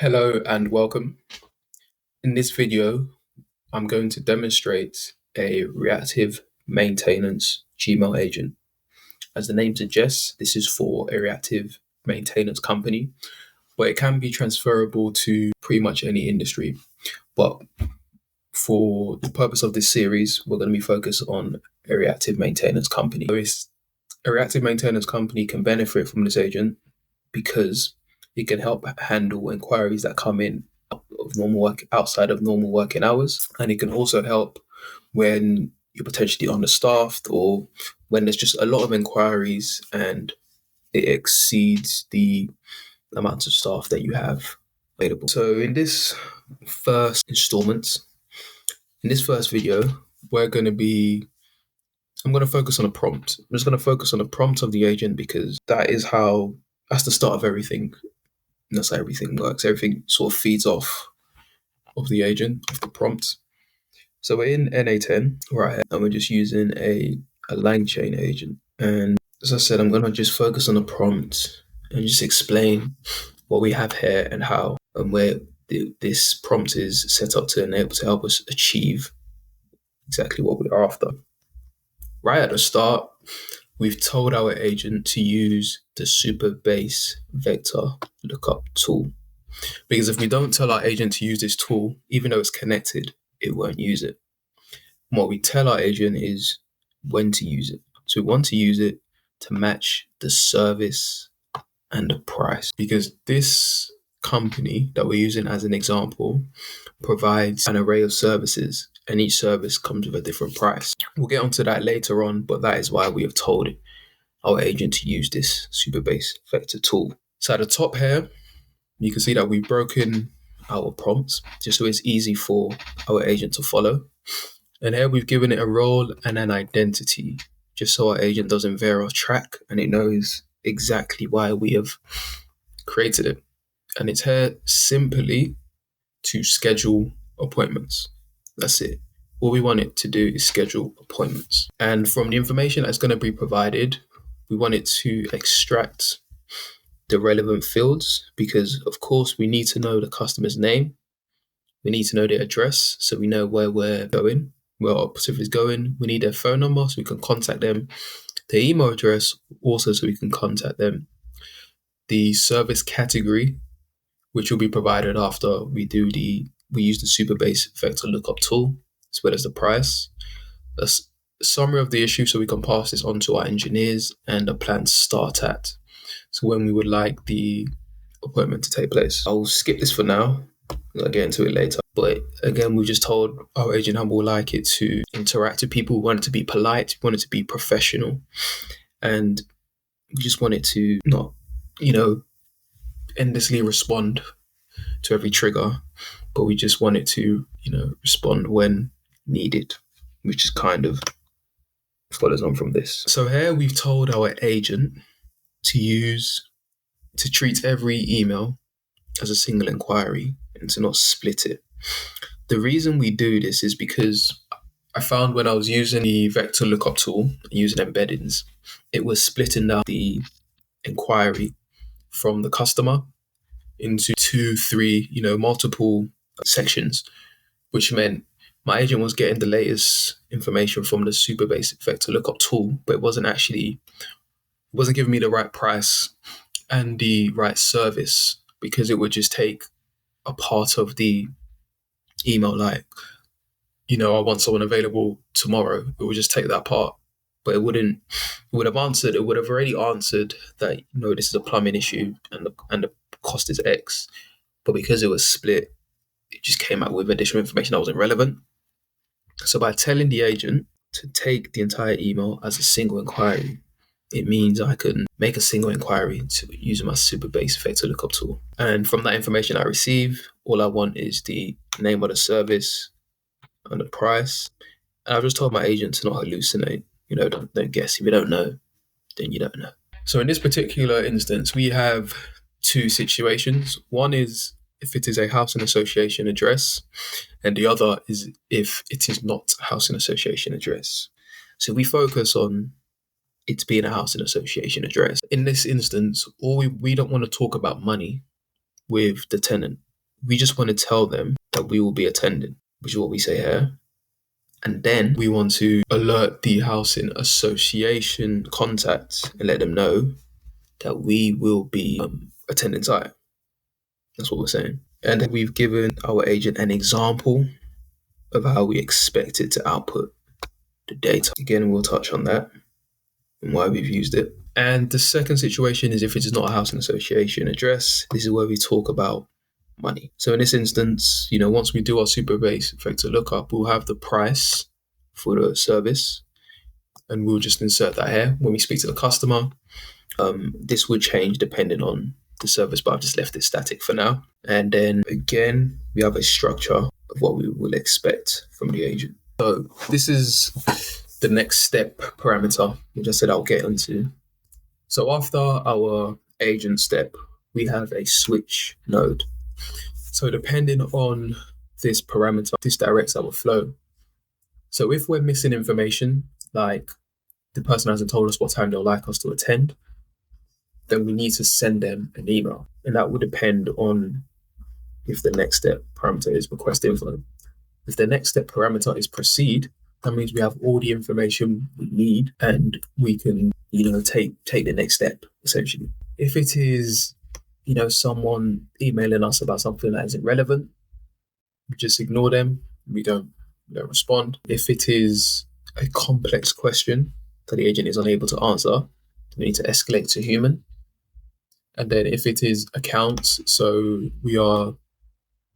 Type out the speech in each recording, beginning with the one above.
Hello and welcome. In this video, I'm going to demonstrate a reactive maintenance Gmail agent. As the name suggests, this is for a reactive maintenance company, but it can be transferable to pretty much any industry. But for the purpose of this series, we're going to be focused on a reactive maintenance company. A reactive maintenance company can benefit from this agent because it can help handle inquiries that come in of normal work outside of normal working hours, and it can also help when you're potentially understaffed or when there's just a lot of inquiries and it exceeds the amount of staff that you have available. So in this first video, I'm going to focus on a prompt. I'm just going to focus on the prompt of the agent because that's the start of everything. And that's how everything works. Everything sort of feeds off of the agent, of the prompt. So we're in NA10 right here, and we're just using a LangChain agent. And as I said, I'm going to just focus on the prompt and just explain what we have here and how and where this prompt is set up to enable to help us achieve exactly what we're after. Right at the start, we've told our agent to use the Supabase vector lookup tool. Because if we don't tell our agent to use this tool, even though it's connected, it won't use it. And what we tell our agent is when to use it. So we want to use it to match the service and the price. Because this company that we're using as an example provides an array of services, and each service comes with a different price. We'll get onto that later on, but that is why we have told our agent to use this Supabase vector tool. So at the top here, you can see that we've broken our prompts just so it's easy for our agent to follow. And here we've given it a role and an identity, just so our agent doesn't veer off track and it knows exactly why we have created it. And it's here simply to schedule appointments. That's it. All we want it to do is schedule appointments. And from the information that's going to be provided, we want it to extract the relevant fields because, of course, we need to know the customer's name. We need to know their address so we know where we're going, where our Pacific is going. We need their phone number so we can contact them. Their email address also so we can contact them. The service category, which will be provided after we use the Supabase vector lookup tool, as well as the price. A summary of the issue so we can pass this on to our engineers and a plan to start at. So when we would like the appointment to take place. I'll skip this for now. I'll get into it later. But again, we just told our agent how we would like it to interact with people. We want it to be polite. We want it to be professional. And we just want it to not, endlessly respond to every trigger. But we just want it to, respond when needed, which is kind of follows on from this. So here we've told our agent to treat every email as a single inquiry and to not split it. The reason we do this is because I found when I was using the vector lookup tool, using embeddings, it was splitting down the inquiry from the customer into 2, 3, multiple sections, which meant my agent was getting the latest information from the Supabase vector lookup tool, but it wasn't giving me the right price and the right service because it would just take a part of the email, like, I want someone available tomorrow. It would just take that part, but it would have already answered that, this is a plumbing issue and the cost is X. But because it was split, it just came out with additional information that wasn't relevant. So by telling the agent to take the entire email as a single inquiry, it means I can make a single inquiry using my Supabase vector lookup tool. And from that information I receive, all I want is the name of the service and the price. And I've just told my agent to not hallucinate. Don't guess. If you don't know, then you don't know. So in this particular instance, we have two situations. One is if it is a housing association address, and the other is if it is not a housing association address. So we focus on it being a housing association address. In this instance, we don't want to talk about money with the tenant. we just want to tell them that we will be attending, which is what we say here. And then we want to alert the housing association contact and let them know that we will be attending site. That's what we're saying. And we've given our agent an example of how we expect it to output the data. Again, we'll touch on that and why we've used it. And the second situation is if it is not a housing association address. This is where we talk about money. So in this instance, once we do our super base vector lookup, we'll have the price for the service, and we'll just insert that here when we speak to the customer. This will change depending on the service, but I've just left it static for now. And then again, we have a structure of what we will expect from the agent. So this is the next step parameter, which I said I'll get into. So after our agent step, we have a switch node. So depending on this parameter, this directs our flow. So if we're missing information, like the person hasn't told us what time they'll like us to attend, then we need to send them an email. And that will depend on if the next step parameter is request info. If the next step parameter is proceed, that means we have all the information we need and we can, take the next step, essentially. If it is, someone emailing us about something that isn't relevant, we just ignore them. We don't respond. If it is a complex question that the agent is unable to answer, we need to escalate to human. And then if it is accounts, so we are,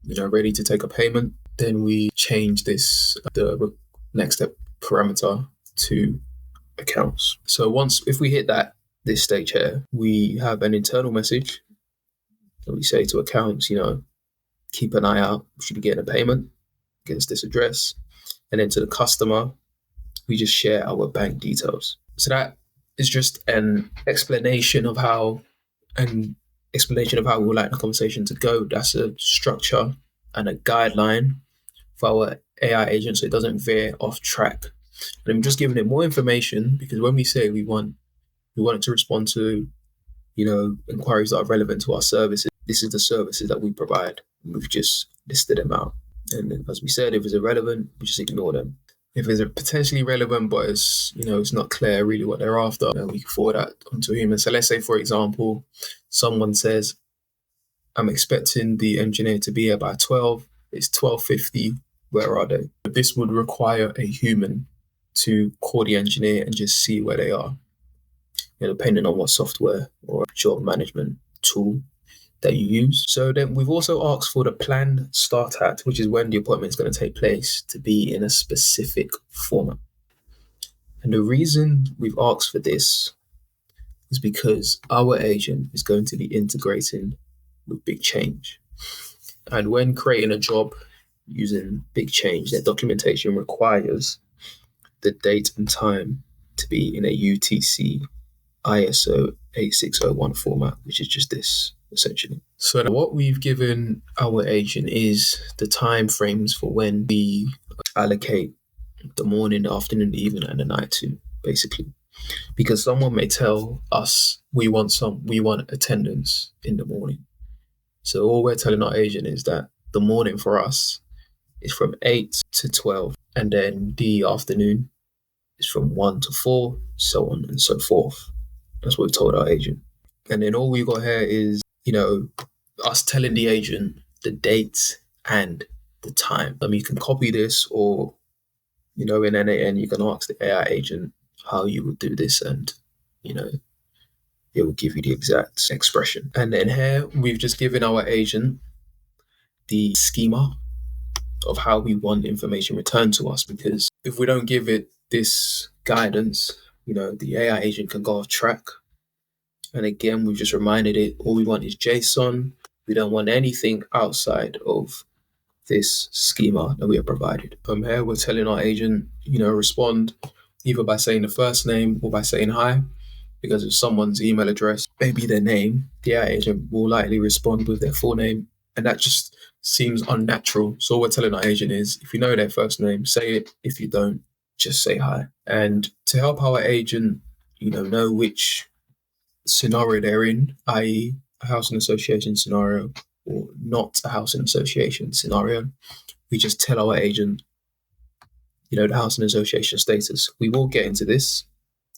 ready to take a payment, then we change the next step parameter to accounts. So if we hit this stage here, we have an internal message that we say to accounts, keep an eye out, we should be getting a payment against this address. And then to the customer, we just share our bank details. So that is just an explanation of how we would like the conversation to go. That's a structure and a guideline for our AI agent so it doesn't veer off track. And I'm just giving it more information because when we say we want it to respond to, inquiries that are relevant to our services, this is the services that we provide. We've just listed them out. And as we said, if it's irrelevant, we just ignore them. If it's potentially relevant, but it's not clear really what they're after, we can forward that onto a human. So let's say, for example, someone says, I'm expecting the engineer to be here by 12. It's 12:50. Where are they? This would require a human to call the engineer and just see where they are, depending on what software or job management tool that you use. So then we've also asked for the planned start at, which is when the appointment is going to take place, to be in a specific format. And the reason we've asked for this is because our agent is going to be integrating with BigChange. And when creating a job using BigChange, their documentation requires the date and time to be in a UTC ISO 8601 format, which is just this, essentially. So what we've given our agent is the time frames for when we allocate the morning, the afternoon, the evening, and the night to, basically. Because someone may tell us we want attendance in the morning. So all we're telling our agent is that the morning for us is from 8 to 12, and then the afternoon is from 1 to 4, so on and so forth. That's what we told our agent. And then all we got here is, us telling the agent the date and the time. You can copy this or, in NAN, you can ask the AI agent how you would do this and, it will give you the exact expression. And then here, we've just given our agent the schema of how we want information returned to us, because if we don't give it this guidance, the AI agent can go off track. And again, we've just reminded it, all we want is JSON. We don't want anything outside of this schema that we have provided. From here, we're telling our agent, respond either by saying the first name or by saying hi, because if someone's email address, maybe their name, the AI agent will likely respond with their full name. And that just seems unnatural. So all we're telling our agent is, if you know their first name, say it. If you don't, just say hi. And to help our agent, know which scenario they're in, i.e. a housing association scenario or not a housing association scenario, we just tell our agent, the housing association status. We will get into this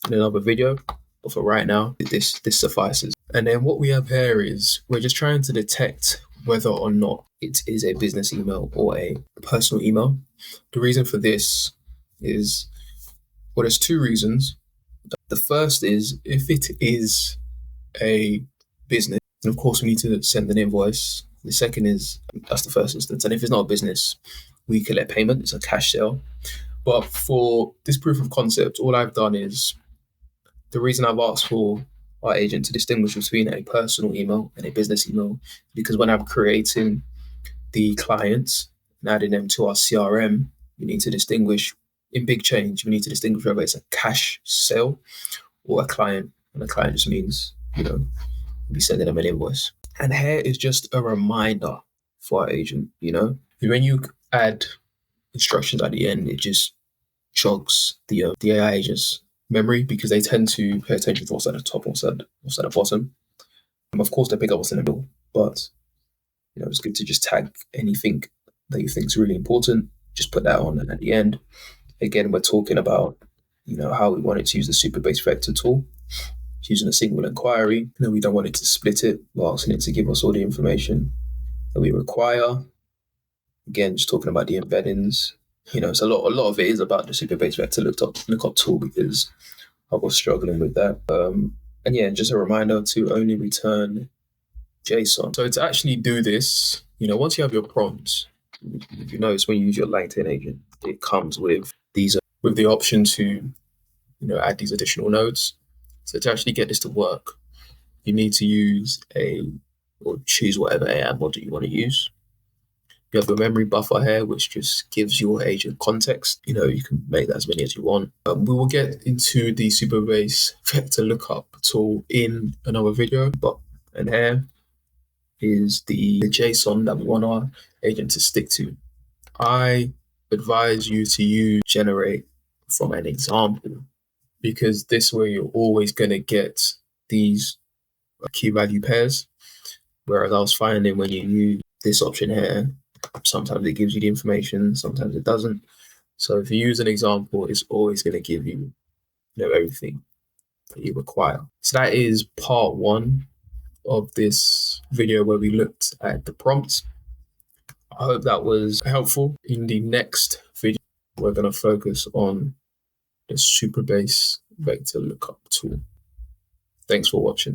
in another video, but for right now, this suffices. And then what we have here is we're just trying to detect whether or not it is a business email or a personal email. The reason for this is, well, there's two reasons. The first is if it is a business, and of course we need to send an invoice. The second is, that's the first instance. And if it's not a business, we collect payment. It's a cash sale. But for this proof of concept, all I've done is, the reason I've asked for our agent to distinguish between a personal email and a business email, because when I'm creating the clients and adding them to our CRM, we need to distinguish, in BigChange, we need to distinguish whether it's a cash sale or a client. And a client just means, we'll be sending them an invoice. And here is just a reminder for our agent, when you add instructions at the end, it just jogs the AI agent's memory, because they tend to pay attention to what's at the top, what's at the bottom. Of course, they pick up what's in the middle, but it's good to just tag anything that you think is really important. Just put that on, and at the end, again, we're talking about how we wanted to use the Superbase vector tool, using a single inquiry. We don't want it to split it. We're asking it to give us all the information that we require. Again, just talking about the embeddings. So a lot of it is about the Superbase vector lookup tool, because I was struggling with that. And yeah, just a reminder to only return JSON. So to actually do this, once you have your prompts, if you notice when you use your LangChain agent, it comes with with the option to add these additional nodes. So to actually get this to work, you need to use or choose whatever AI model you want to use. You have the memory buffer here, which just gives your agent context. You can make that as many as you want. We will get into the Superbase vector lookup tool in another video. And here is the JSON that we want our agent to stick to. I advise you to generate from an example, because this way you're always going to get these key value pairs. Whereas I was finding when you use this option here, sometimes it gives you the information, sometimes it doesn't. So if you use an example, it's always going to give you, everything that you require. So that is part one of this video where we looked at the prompts. I hope that was helpful. In the next video, we're going to focus on the Superbase vector lookup tool. Thanks for watching.